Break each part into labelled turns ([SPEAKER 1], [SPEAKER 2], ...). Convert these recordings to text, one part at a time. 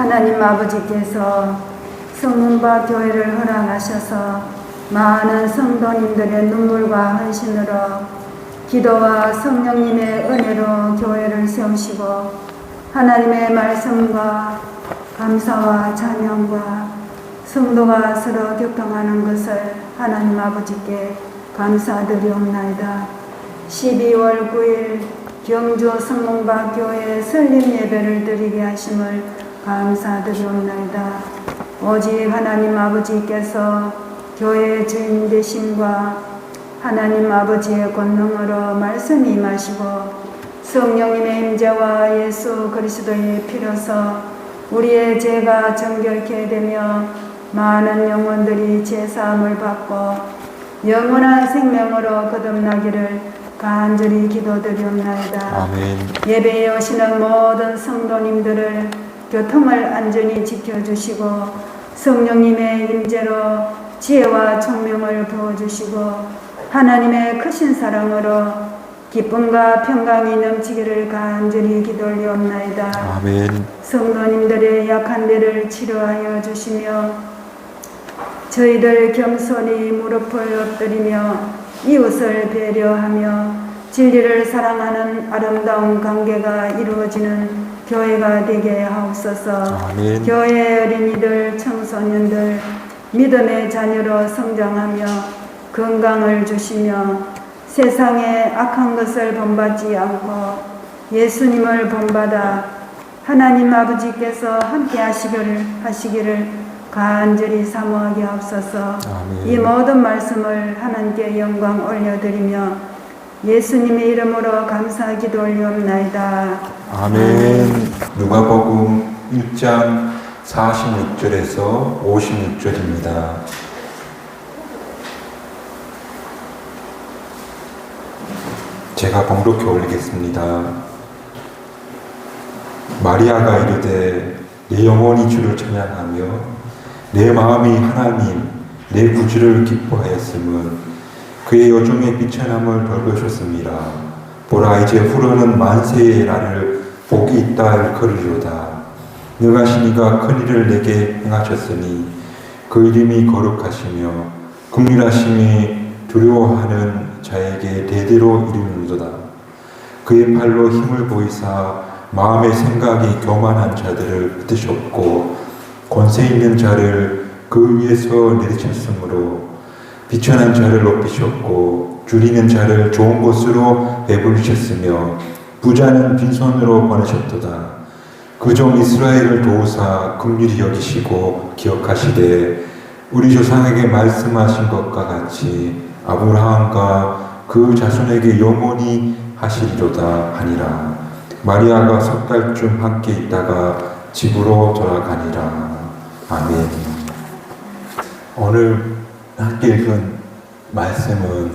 [SPEAKER 1] 하나님 아버지께서 성문과 교회를 허락하셔서 많은 성도님들의 눈물과 헌신으로 기도와 성령님의 은혜로 교회를 세우시고 하나님의 말씀과 감사와 찬양과 성도가 서로 교통하는 것을 하나님 아버지께 감사드리옵나이다. 12월 9일 경주 성문과 교회 설립 예배를 드리게 하심을 감사드리옵나이다. 오직 하나님 아버지께서 교회의 주인 되심과 하나님 아버지의 권능으로 말씀이 임하시고 성령님의 임재와 예수 그리스도의 피로서 우리의 죄가 정결케 되며 많은 영혼들이 제사함을 받고 영원한 생명으로 거듭나기를 간절히 기도드리옵나이다.
[SPEAKER 2] 아멘.
[SPEAKER 1] 예배에 오시는 모든 성도님들을 교통을 안전히 지켜주시고 성령님의 임재로 지혜와 총명을 부어주시고 하나님의 크신 사랑으로 기쁨과 평강이 넘치기를 간절히 기도하옵나이다.
[SPEAKER 2] 아멘.
[SPEAKER 1] 성도님들의 약한 데를 치료하여 주시며 저희들 겸손히 무릎을 엎드리며 이웃을 배려하며 진리를 사랑하는 아름다운 관계가 이루어지는 교회가 되게 하옵소서.
[SPEAKER 2] 아멘.
[SPEAKER 1] 교회 어린이들, 청소년들 믿음의 자녀로 성장하며 건강을 주시며 세상의 악한 것을 본받지 않고 예수님을 본받아 하나님 아버지께서 함께 하시기를 간절히 사모하게 하옵소서.
[SPEAKER 2] 아멘.
[SPEAKER 1] 이 모든 말씀을 하나님께 영광 올려드리며 예수님의 이름으로 감사 기도 올리옵나이다.
[SPEAKER 2] 아멘. 누가복음 1장 46절에서 56절입니다. 제가 봉독해 올리겠습니다. 마리아가 이르되 내 영혼이 주를 찬양하며 내 마음이 하나님 내 구주를 기뻐하였음은 그의 여종의 비천함을 덜으셨습니다. 보라 이제 후로는 만세의 날을 복이 있다 일컬으리로다. 능하시니가 큰 일을 내게 행하셨으니 그 이름이 거룩하시며 긍휼하심이 두려워하는 자에게 대대로 이르는도다. 그의 팔로 힘을 보이사 마음의 생각이 교만한 자들을 흩으셨고 권세 있는 자를 그 위에서 내리쳤으므로 비천한 자를 높이셨고 줄이는 자를 좋은 곳으로 배부르셨으며 부자는 빈손으로 보내셨도다. 그 종 이스라엘을 도우사 긍휼히 여기시고 기억하시되 우리 조상에게 말씀하신 것과 같이 아브라함과 그 자손에게 영원히 하시리로다 하니라. 마리아가 석 달쯤 함께 있다가 집으로 돌아가니라. 아멘. 오늘 함께 읽은 말씀은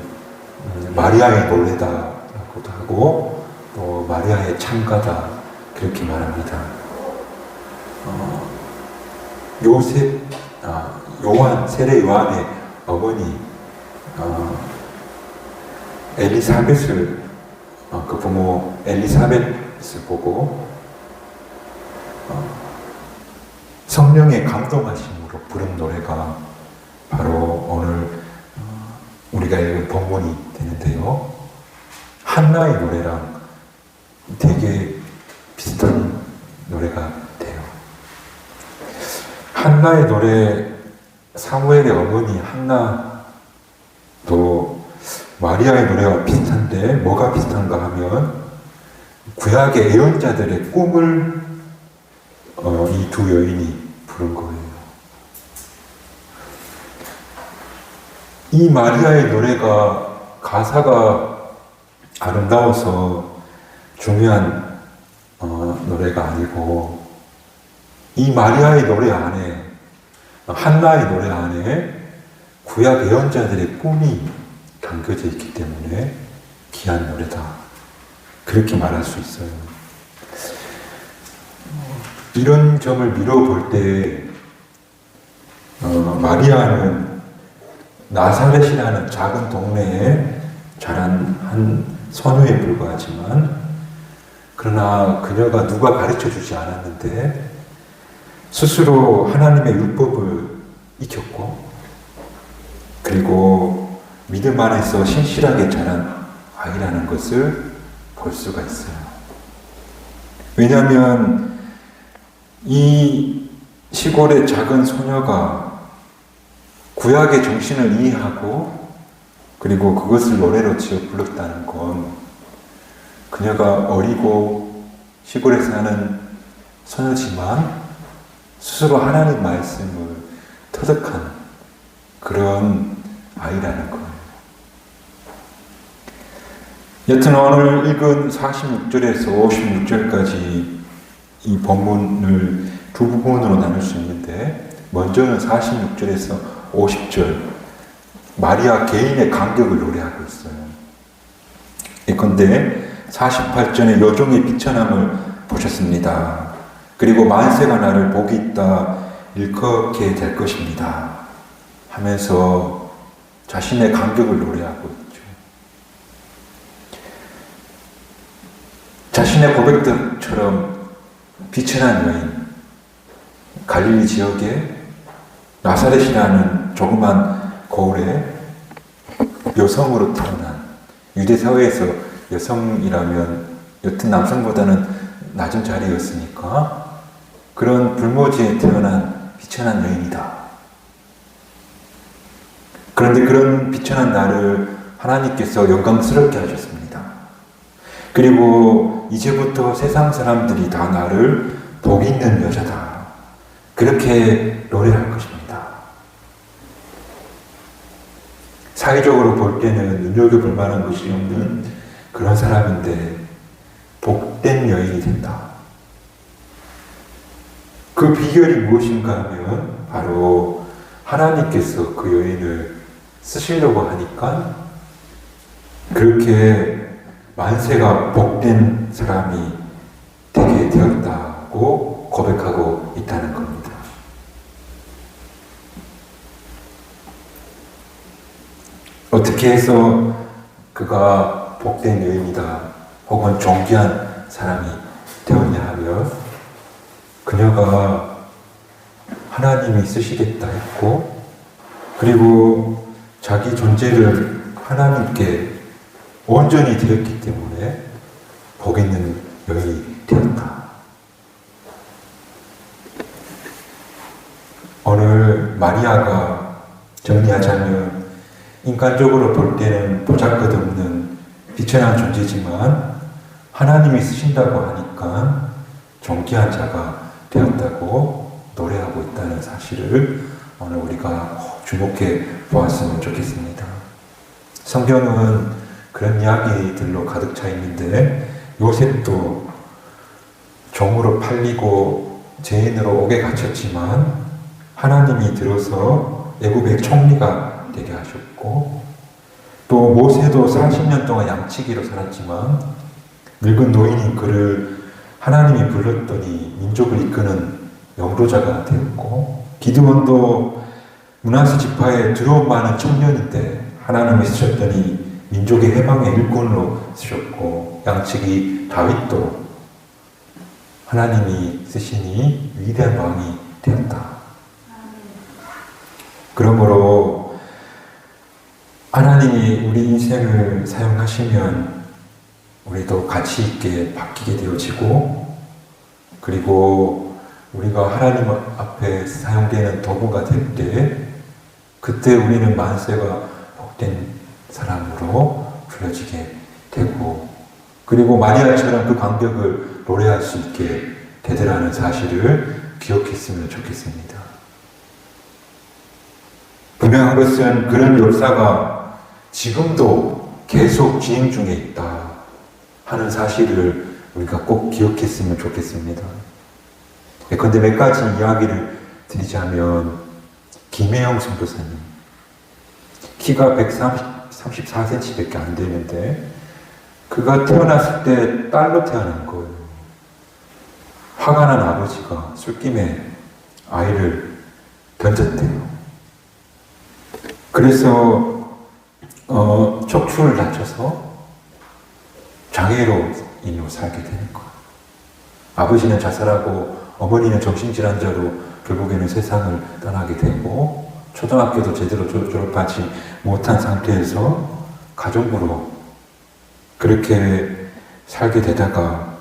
[SPEAKER 2] 마리아의 노래다라고도 하고 또 마리아의 찬가다 그렇게 말합니다. 세례 요한의 어머니 엘리사벳을 그 부모 엘리사벳을 보고 성령의 감동하심으로 부른 노래가 바로 오늘 우리가 읽은 본문이 되는데요. 한나의 노래랑 되게 비슷한 노래가 돼요. 한나의 노래, 사무엘의 어머니 한나도 마리아의 노래와 비슷한데 뭐가 비슷한가 하면 구약의 예언자들의 꿈을 이 두 여인이 부른 거예요. 이 마리아의 노래가 가사가 아름다워서 중요한 노래가 아니고 이 마리아의 노래 안에 한나의 노래 안에 구약 예언자들의 꿈이 담겨져 있기 때문에 귀한 노래다 그렇게 말할 수 있어요. 이런 점을 미뤄볼 때 마리아는 나사렛이라는 작은 동네에 자란 한 선유에 불과하지만 그러나 그녀가 누가 가르쳐 주지 않았는데 스스로 하나님의 율법을 익혔고, 그리고 믿음 안에서 신실하게 자란 아이라는 것을 볼 수가 있어요. 왜냐하면 이 시골의 작은 소녀가 구약의 정신을 이해하고 그리고 그것을 노래로 지어 불렀다는 건 그녀가 어리고 시골에 사는 소녀지만 스스로 하나님 말씀을 터득한 그런 아이라는 거예요. 여튼 오늘 읽은 46절에서 56절까지 이 본문을 두 부분으로 나눌 수 있는데, 먼저는 46절에서 50절 마리아 개인의 간격을 노래하고 있어요. 예컨대 48절에 여종의 비천함을 보셨습니다. 그리고 만세가 나를 복이 있다 일컫게 될 것입니다 하면서 자신의 간격을 노래하고 있죠. 자신의 고백들처럼 비천한 여인, 갈릴리 지역에 나사렛이라는 조그만 고을에 여성으로 태어난, 유대 사회에서 여성이라면 여튼 남성보다는 낮은 자리였으니까 그런 불모지에 태어난 비천한 여인이다. 그런데 그런 비천한 나를 하나님께서 영광스럽게 하셨습니다. 그리고 이제부터 세상 사람들이 다 나를 복 있는 여자다, 그렇게 노래할 것입니다. 사회적으로 볼 때는 눈여겨볼 만한 것이 없는 그런 사람인데 복된 여인이 된다. 그 비결이 무엇인가 하면 바로 하나님께서 그 여인을 쓰시려고 하니까 그렇게 만세가 복된 사람이 되게 되었다고 고백하고 있다는 겁니다. 어떻게 해서 그가 복된 여인이다 혹은 존귀한 사람이 되었냐 하면 그녀가 하나님이 쓰시겠다 했고, 그리고 자기 존재를 하나님께 온전히 드렸기 때문에 복 있는 여인이 되었다. 오늘 마리아가 정리하자면 인간적으로 볼 때는 보잘것없는 비천한 존재지만 하나님이 쓰신다고 하니까 존귀한 자가 되었다고 노래하고 있다는 사실을 오늘 우리가 주목해 보았으면 좋겠습니다. 성경은 그런 이야기들로 가득 차 있는데, 요셉도 종으로 팔리고 죄인으로 옥에 갇혔지만 하나님이 들어서 애굽의 총리가 되게 하셨고, 또 모세도 40년 동안 양치기로 살았지만 늙은 노인인 그를 하나님이 불렀더니 민족을 이끄는 영도자가 되었고, 기드원도 므낫세 지파에 두려움 많은 청년인데 하나님이 쓰셨더니 민족의 해방의 일꾼으로 쓰셨고, 양치기 다윗도 하나님이 쓰시니 위대한 왕이 되었다. 그러므로 하나님이 우리 인생을 사용하시면 우리도 가치 있게 바뀌게 되어지고, 그리고 우리가 하나님 앞에 사용되는 도구가 될 때 그때 우리는 만세가 복된 사람으로 불려지게 되고, 그리고 마리아처럼 그 간격을 노래할 수 있게 되더라는 사실을 기억했으면 좋겠습니다. 분명한 것은 그런 역사가 지금도 계속 진행 중에 있다 하는 사실을 우리가 꼭 기억했으면 좋겠습니다. 그런데 몇 가지 이야기를 드리자면, 김혜영 선교사님, 키가 134cm밖에 안 되는데 그가 태어났을 때 딸로 태어난 거예요. 화가 난 아버지가 술김에 아이를 던졌대요. 그래서 척추를 다쳐서 장애로인으로 살게 되는 거예요. 아버지는 자살하고 어머니는 정신질환자로 결국에는 세상을 떠나게 되고 초등학교도 제대로 졸업하지 못한 상태에서 가정부로 그렇게 살게 되다가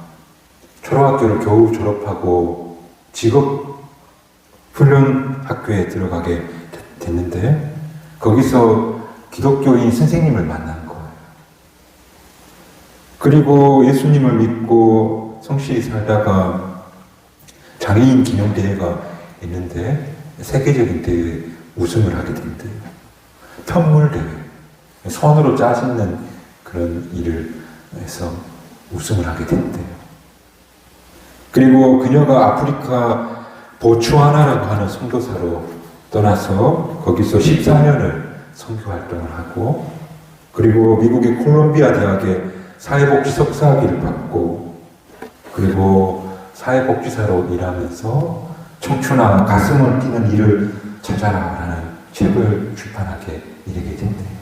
[SPEAKER 2] 초등학교를 겨우 졸업하고 직업 훈련 학교에 들어가게 됐는데 거기서 기독교인 선생님을 만난 거예요. 그리고 예수님을 믿고 성실히 살다가 장애인 기념대회가 있는데 세계적인 대회에 우승을 하게 된대요. 편물대회. 손으로 짜짓는 그런 일을 해서 우승을 하게 된대요. 그리고 그녀가 아프리카 보츠와나라고 하는 선교사로 떠나서 거기서 14년을 선교 활동을 하고 그리고 미국의 콜롬비아 대학에 사회복지 석사학위를 받고 그리고 사회복지사로 일하면서 청춘아 가슴을 뛰는 일을 찾아라라는 책을 출판하게 이르게 된대요.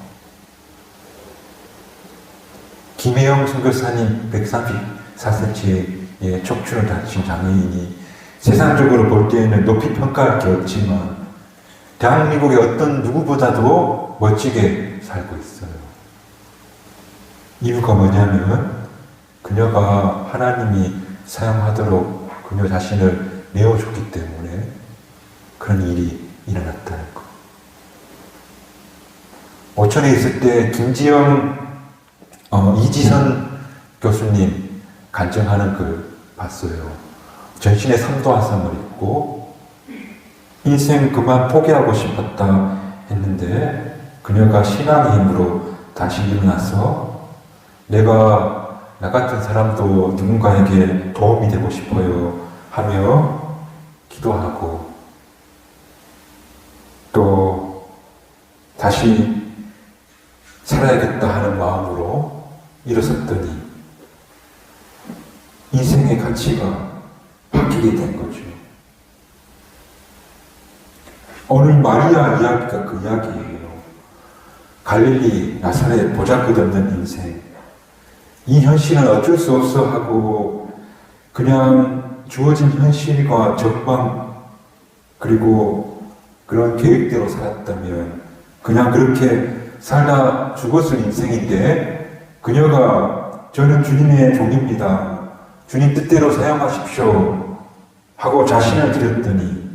[SPEAKER 2] 김혜영 선교사님 134cm의 척추를 다친 장애인이 세상적으로 볼 때에는 높이 평가할 게 없지만 대한민국의 어떤 누구보다도 멋지게 살고 있어요. 이유가 뭐냐면 그녀가 하나님이 사용하도록 그녀 자신을 내어줬기 때문에 그런 일이 일어났다는 거. 오천에 있을 때 김지영 이지선 교수님 간증하는 글 봤어요. 전신에 삼도화상을 입고 인생 그만 포기하고 싶었다 했는데 그녀가 신앙의 힘으로 다시 일어나서 내가 나 같은 사람도 누군가에게 도움이 되고 싶어요 하며 기도하고 또 다시 살아야겠다 하는 마음으로 일어섰더니 인생의 가치가 바뀌게 된 거죠. 오늘 마리아 이야기가 그 이야기예요. 갈릴리 나사렛 보잘것없는 인생. 이 현실은 어쩔 수 없어 하고 그냥 주어진 현실과 적방 그리고 그런 계획대로 살았다면 그냥 그렇게 살다 죽었을 인생인데 그녀가 저는 주님의 종입니다. 주님 뜻대로 사용하십시오 하고 자신을 드렸더니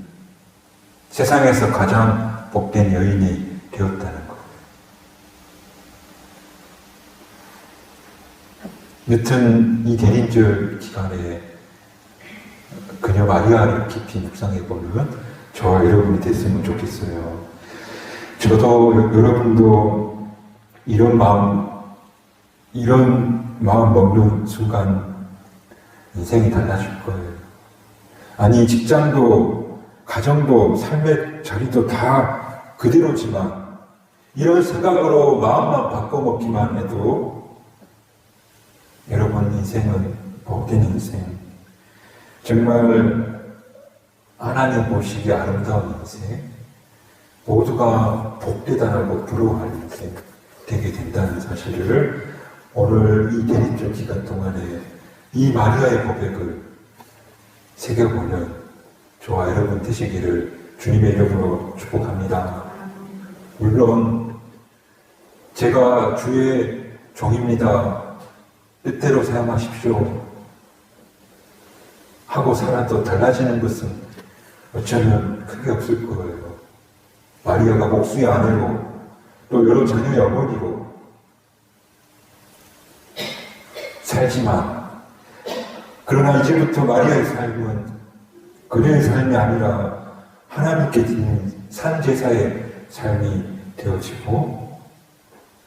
[SPEAKER 2] 세상에서 가장 복된 여인이 되었다는 것. 여튼 이 대림절 기간에 그녀 마리아를 깊이 묵상해보는 저와 여러분이 됐으면 좋겠어요. 저도 여러분도 이런 마음 먹는 순간 인생이 달라질 거예요. 아니 직장도 가정도 삶의 자리도 다 그대로지만 이런 생각으로 마음만 바꿔먹기만 해도 여러분 인생은 복된 인생, 정말 하나님 보시기에 아름다운 인생, 모두가 복되다라고 부러워할 인생 되게 된다는 사실을 오늘 이 대림절 기간 동안에 이 마리아의 고백을 새겨보는 저와 여러분 되시기를 주님의 이름으로 축복합니다. 물론 제가 주의 종입니다. 뜻대로 사용하십시오 하고 살아도 달라지는 것은 어쩌면 크게 없을 거예요. 마리아가 목수의 아내로 또 여러 자녀의 어머니로 살지만 그러나 이제부터 마리아의 삶은 그녀의 삶이 아니라 하나님께 드리는 산제사의 삶이 되어지고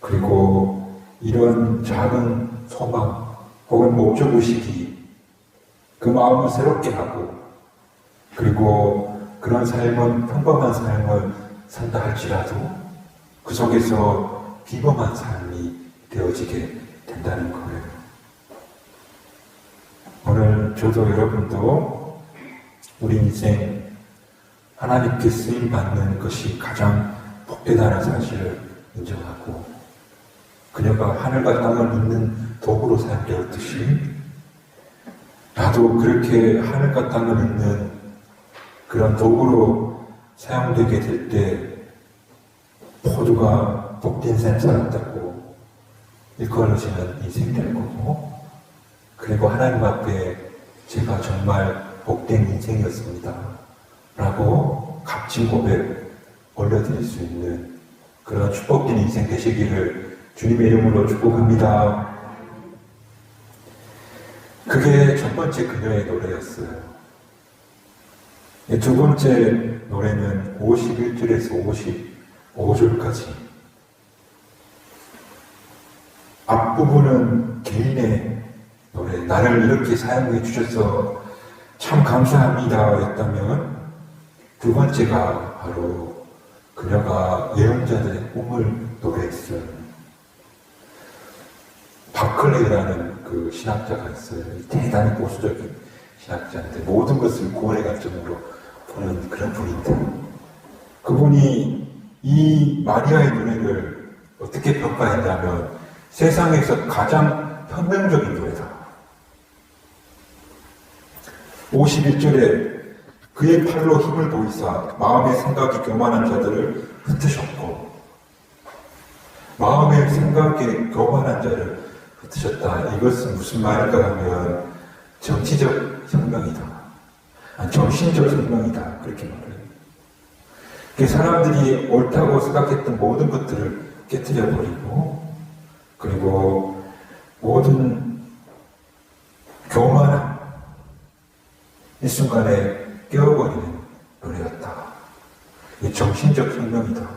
[SPEAKER 2] 그리고 이런 작은 소망 혹은 목적의식이 그 마음을 새롭게 하고 그리고 그런 삶은 평범한 삶을 산다 할지라도 그 속에서 비범한 삶이 되어지게 된다는 거예요. 오늘 저도 여러분도 우리 인생 하나님께 쓰임받는 것이 가장 복되다는 사실을 인정하고 그녀가 하늘과 땅을 잇는 도구로 사용되었듯이 나도 그렇게 하늘과 땅을 잇는 그런 도구로 사용되게 될 때 모두가 복된 삶 살았다고 일컬어지는 인생 될 거고, 그리고 하나님 앞에 제가 정말 복된 인생이었습니다 라고 값진 고백 올려드릴 수 있는 그런 축복된 인생 되시기를 주님의 이름으로 축복합니다. 그게 첫 번째 그녀의 노래였어요. 두 번째 노래는 51절에서 55절까지. 앞부분은 개인의 노래, 나를 이렇게 사용해 주셔서 참 감사합니다 였다면, 두 번째가 바로 그녀가 예언자들의 꿈을 노래했어요. 바클레이라는 그 신학자가 있어요. 대단히 보수적인 신학자인데 모든 것을 구원의 관점으로 보는 그런 분인데, 그분이 이 마리아의 노래를 어떻게 평가했냐면 세상에서 가장 혁명적인 노래다. 51절에 그의 팔로 힘을 보이사 마음의 생각이 교만한 자들을 흩으셨고, 마음의 생각에 교만한 자를 흩으셨다. 이것은 무슨 말일까 하면 정치적 혁명이다. 정신적 혁명이다. 그렇게 말해요. 사람들이 옳다고 생각했던 모든 것들을 깨뜨려버리고, 그리고 모든 교만한 이 순간에 깨워버리는 노래였다. 이 정신적 혁명이다.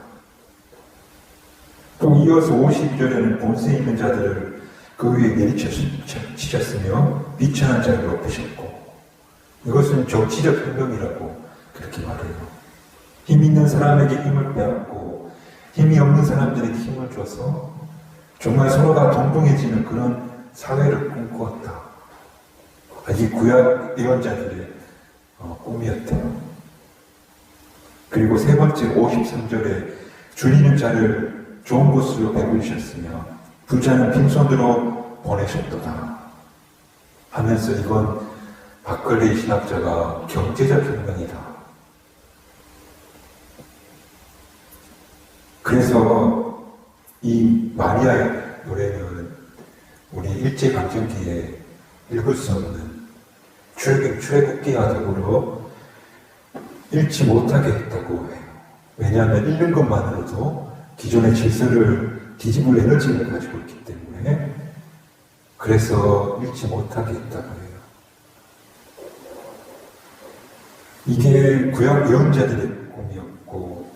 [SPEAKER 2] 또 이어서 52절에는 본세 있는 자들을 그 위에 내리치셨으며 비천한 자를 높이셨고, 이것은 정치적 혁명이라고 그렇게 말해요. 힘 있는 사람에게 힘을 빼앗고 힘이 없는 사람들에게 힘을 줘서 정말 서로가 동등해지는 그런 사회를 꿈꾸었다. 이 구약 예언자들의 꿈이었대요. 그리고 세 번째 53절에 주리는 자를 좋은 곳으로 배부르셨으며 부자는 빈손으로 보내셨도다 하면서, 이건 박걸레이 신학자가 경제적 혁명이다. 그래서 이 마리아의 노래는 우리 일제강점기에 읽을 수 없는 출애굽기와 더불어 읽지 못하게 했다고 해요. 왜냐하면 읽는 것만으로도 기존의 질서를 뒤집을 에너지를 가지고 있기 때문에, 그래서 읽지 못하게 했다고 해요. 이게 구약 예언자들의 꿈이었고,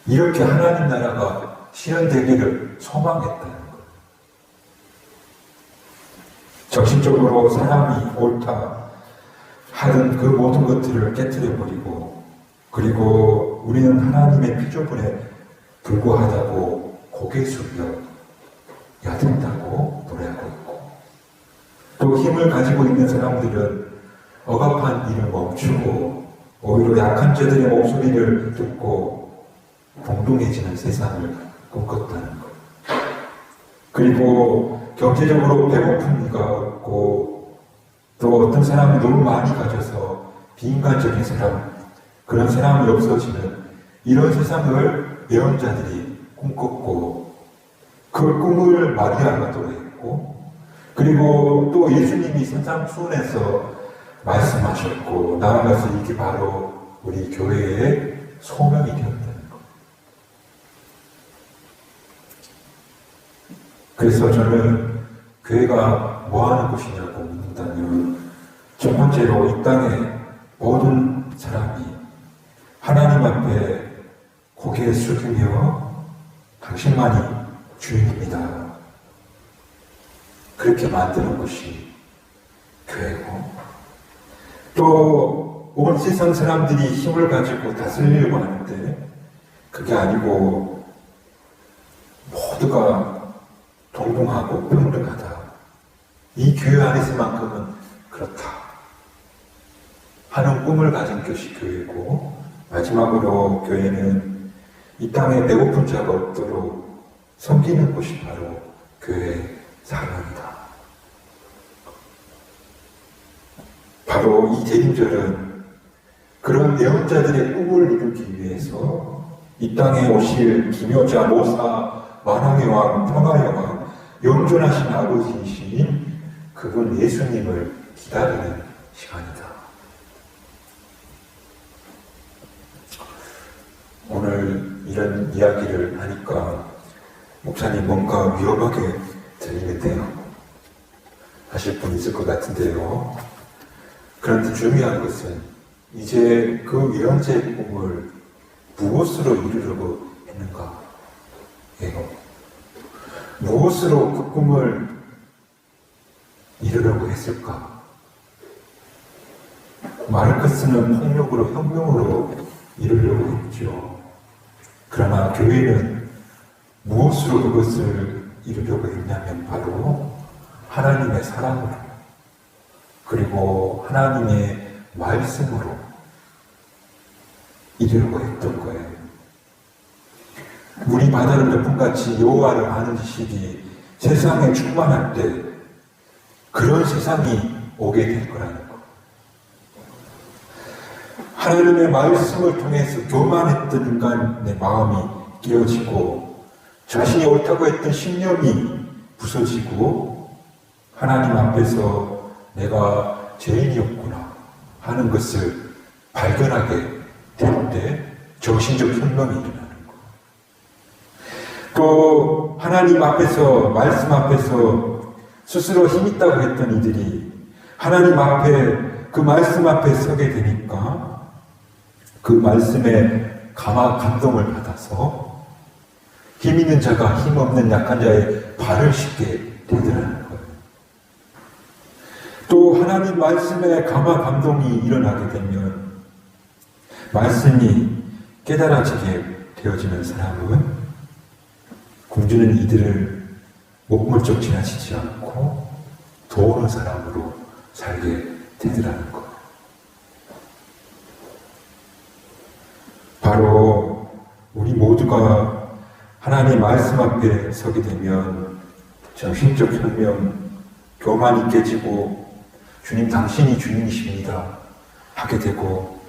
[SPEAKER 2] 이렇게 하나님 나라가 실현되기를 소망했다는 거예요. 정신적으로 사람이 옳다 하는 그 모든 것들을 깨뜨려버리고, 그리고 우리는 하나님의 피조물에 불과하다고 고개 숙여야 된다고 노래하고 있고, 또 힘을 가지고 있는 사람들은 억압한 일을 멈추고 오히려 약한 자들의 목소리를 듣고 동등해지는 세상을 꿈꿨다는 것. 그리고 경제적으로 배고픈 이가 없고, 또 어떤 사람이 너무 많이 가져서 비인간적인 사람, 그런 사람이 없어지는 이런 세상을 예언자들이 꿈꿨고, 그 꿈을 마리아가 노래했고, 그리고 또 예수님이 산상수훈에서 말씀하셨고, 나아가서 이게 바로 우리 교회의 소명이 되었다는 것. 그래서 저는 교회가 뭐 하는 곳이냐고 묻는다면, 첫 번째로 이 땅의 모든 사람이 하나님 앞에 고개 숙이며 당신만이 주인입니다. 그렇게 만드는 것이 교회고, 또 온 세상 사람들이 힘을 가지고 다스리려고 하는데 그게 아니고 모두가 동등하고 평등하다. 이 교회 안에서만큼은 그렇다 하는 꿈을 가진 것이 교회고, 마지막으로 교회는 이 땅에 배고픈 자가 없도록 섬기는 곳이 바로 교회의 사명이다. 바로 이 대림절은 그런 예언자들의 꿈을 이루기 위해서 이 땅에 오실 기묘자, 모사, 만왕의 왕, 평화의 왕, 영존하신 아버지이신 그분 예수님을 기다리는 시간이다. 오늘 이런 이야기를 하니까 목사님 뭔가 위험하게 들리는데요. 하실 분 있을 것 같은데요. 그런데 중요한 것은 이제 그 예언자의 꿈을 무엇으로 이루려고 했는가? 예요. 무엇으로 그 꿈을 이루려고 했을까? 마르크스는 폭력으로, 혁명으로 이루려고 했죠. 그러나 교회는 무엇으로 그것을 이루려고 했냐면 바로 하나님의 사랑으로, 그리고 하나님의 말씀으로 이루려고 했던 거예요. 물이 바다를 덮음같이 여호와를 아는 지식이 세상에 충만할 때 그런 세상이 오게 될 거라는 거. 하나님의 말씀을 통해서 교만했던 인간의 마음이 깨어지고 자신이 옳다고 했던 신념이 부서지고 하나님 앞에서 내가 죄인이었구나 하는 것을 발견하게 될 때 정신적 혁명이 일어나는 거. 또 하나님 앞에서, 말씀 앞에서 스스로 힘있다고 했던 이들이 하나님 앞에, 그 말씀 앞에 서게 되니까 그 말씀에 감동을 받아서 힘 있는 자가 힘 없는 약한 자의 발을 씻게 되더라는 거예요. 또 하나님 말씀에 감동이 일어나게 되면 말씀이 깨달아지게 되어지는 사람은 굶주린 이들을 목물쩍 지나치지 않고 도우는 사람으로 살게 되더라는 것. 바로 우리 모두가 하나님 말씀 앞에 서게 되면 정신적 혁명, 교만이 깨지고 주님 당신이 주님이십니다 하게 되고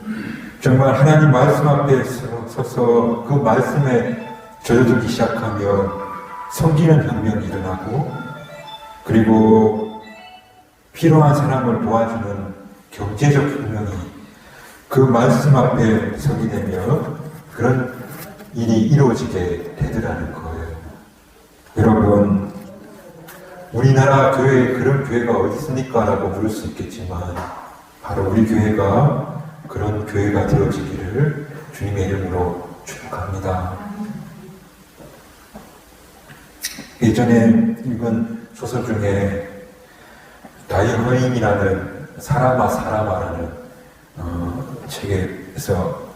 [SPEAKER 2] 정말 하나님 말씀 앞에 서서 그 말씀에 젖어들기 시작하면 섬기는 혁명이 일어나고 그리고 필요한 사람을 도와주는 경제적 혁명이 그 말씀 앞에 서게 되면 그런 일이 이루어지게 되더라는 거예요. 여러분, 우리나라 교회에 그런 교회가 어디 있습니까? 라고 물을 수 있겠지만 바로 우리 교회가 그런 교회가 되어지기를 주님의 이름으로 축복합니다. 예전에 읽은 소설 중에 다이허임이라는 사람아라는 책에서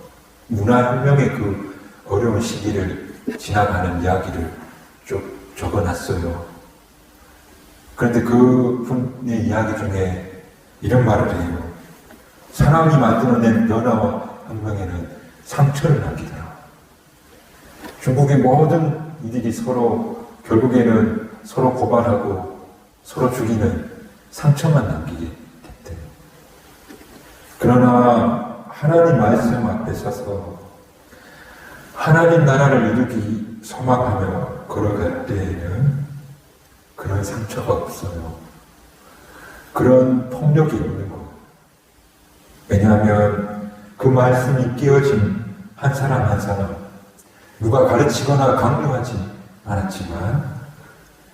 [SPEAKER 2] 문화혁명의 그 어려운 시기를 지나가는 이야기를 쭉 적어놨어요. 그런데 그 분의 이야기 중에 이런 말을 해요. 사람이 만들어낸 변화와 혁명에는 상처를 남기더라. 중국의 모든 이들이 결국에는 서로 고발하고 서로 죽이는 상처만 남기게 됐대요. 그러나 하나님 말씀 앞에 서서 하나님 나라를 이루기 소망하며 걸어갈 때에는 그런 상처가 없어요. 그런 폭력이 없는 거. 왜냐하면 그 말씀이 끼어진 한 사람 한 사람, 누가 가르치거나 강요하지 않았지만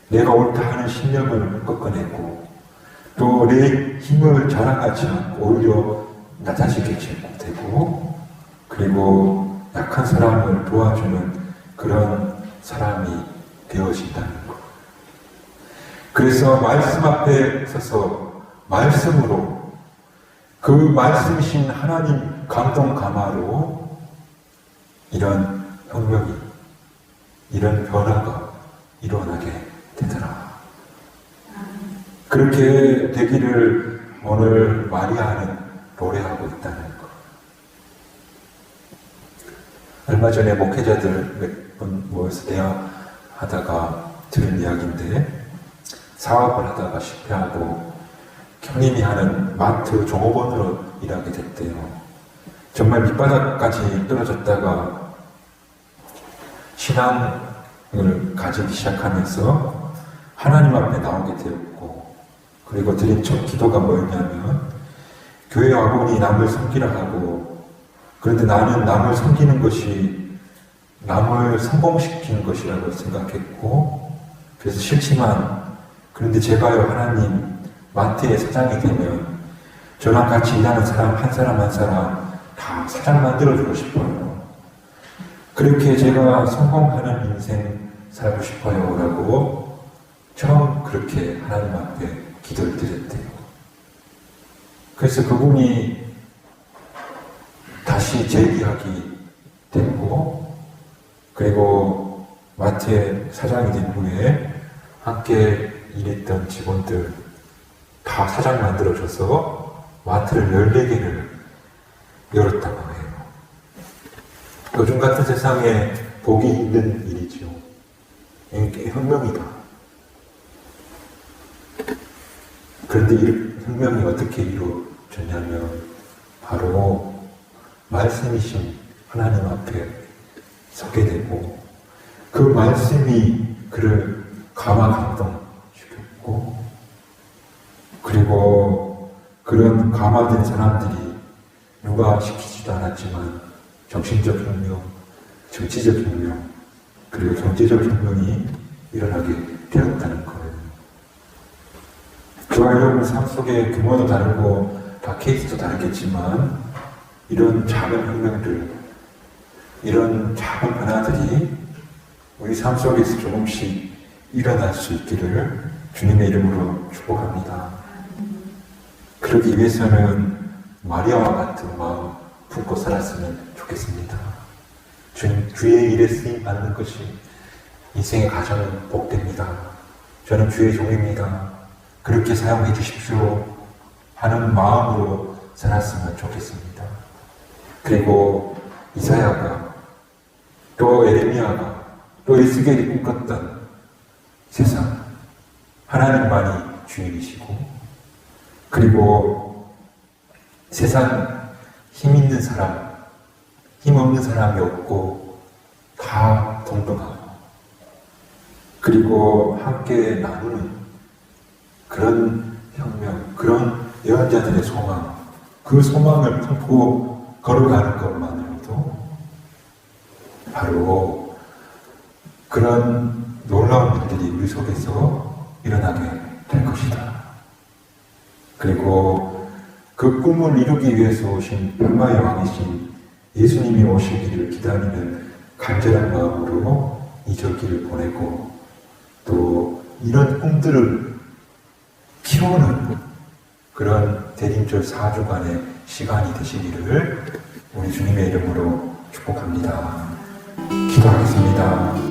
[SPEAKER 2] 내가 옳다 하는 신념을 꺾어내고 또 내 힘을 자랑하지 않고 오히려 낮아지게 되고 그리고 약한 사람을 도와주는 그런 사람이 되어진다는 것. 그래서 말씀 앞에 서서 말씀으로 그 말씀이신 하나님 감동 감화로 이런 혁명이, 이런 변화가 일어나게 되더라. 그렇게 되기를 오늘 마리아는 노래하고 있다는 것. 얼마 전에 목회자들 몇 분 모여서 대화하다가 들은 이야기인데 사업을 하다가 실패하고 형님이 하는 마트 종업원으로 일하게 됐대요. 정말 밑바닥까지 떨어졌다가 신앙을 가지기 시작하면서 하나님 앞에 나오게 되었고, 그리고 드린 첫 기도가 뭐였냐면, 교회 와보니 남을 섬기라 하고, 그런데 나는 남을 섬기는 것이 남을 성공시키는 것이라고 생각했고, 그래서 싫지만, 그런데 제가요, 하나님, 마트의 사장이 되면 저랑 같이 일하는 사람 한 사람 한 사람 다 사장 만들어주고 싶어요. 그렇게 제가 성공하는 인생 살고 싶어요 라고 처음 그렇게 하나님 앞에 기도를 드렸대요. 그래서 그분이 다시 재기하기 됐고, 그리고 마트의 사장이 된 후에 함께 일했던 직원들 다 사장 만들어줘서 마트를 14개를 열었다고 해요. 요즘 같은 세상에 보기 힘든 일이죠. 이게 혁명이다. 그런데 이 혁명이 어떻게 이루어졌냐면 바로 말씀이신 하나님 앞에 서게 되고, 그 말씀이 그를 감화 감동시켰고, 그리고 그런 감화된 사람들이 누가 시키지도 않았지만 정신적 혁명, 정치적 혁명, 그리고 경제적 혁명이 일어나게 되었다는 거예요. 저와 여러분 삶 속에 규모도 다르고 다 케이스도 다르겠지만 이런 작은 혁명들, 이런 작은 변화들이 우리 삶 속에서 조금씩 일어날 수 있기를 주님의 이름으로 축복합니다. 그러기 위해서는 마리아와 같은 마음 품고 살았으면 좋겠습니다. 주의 일에 쓰임받는 것이 인생의 가장 복됩니다. 저는 주의 종입니다. 그렇게 사용해 주십시오 하는 마음으로 살았으면 좋겠습니다. 그리고 이사야가 또 에레미야가 또 에스겔이 꿈꿨던 세상, 하나님만이 주인이시고, 그리고 세상 힘 있는 사람, 힘 없는 사람이 없고 다 동등하고, 그리고 함께 나누는 그런 혁명, 그런 예언자들의 소망, 그 소망을 품고 걸어가는 것만으로도 바로 그런 놀라운 일들이 우리 속에서 일어나게 될 것이다. 그리고 그 꿈을 이루기 위해서 오신 변마의 왕이신 예수님이 오시기를 기다리는 간절한 마음으로 이 절기를 보내고, 또 이런 꿈들을 키우는 그런 대림절 4주간의 시간이 되시기를 우리 주님의 이름으로 축복합니다. 기도하겠습니다.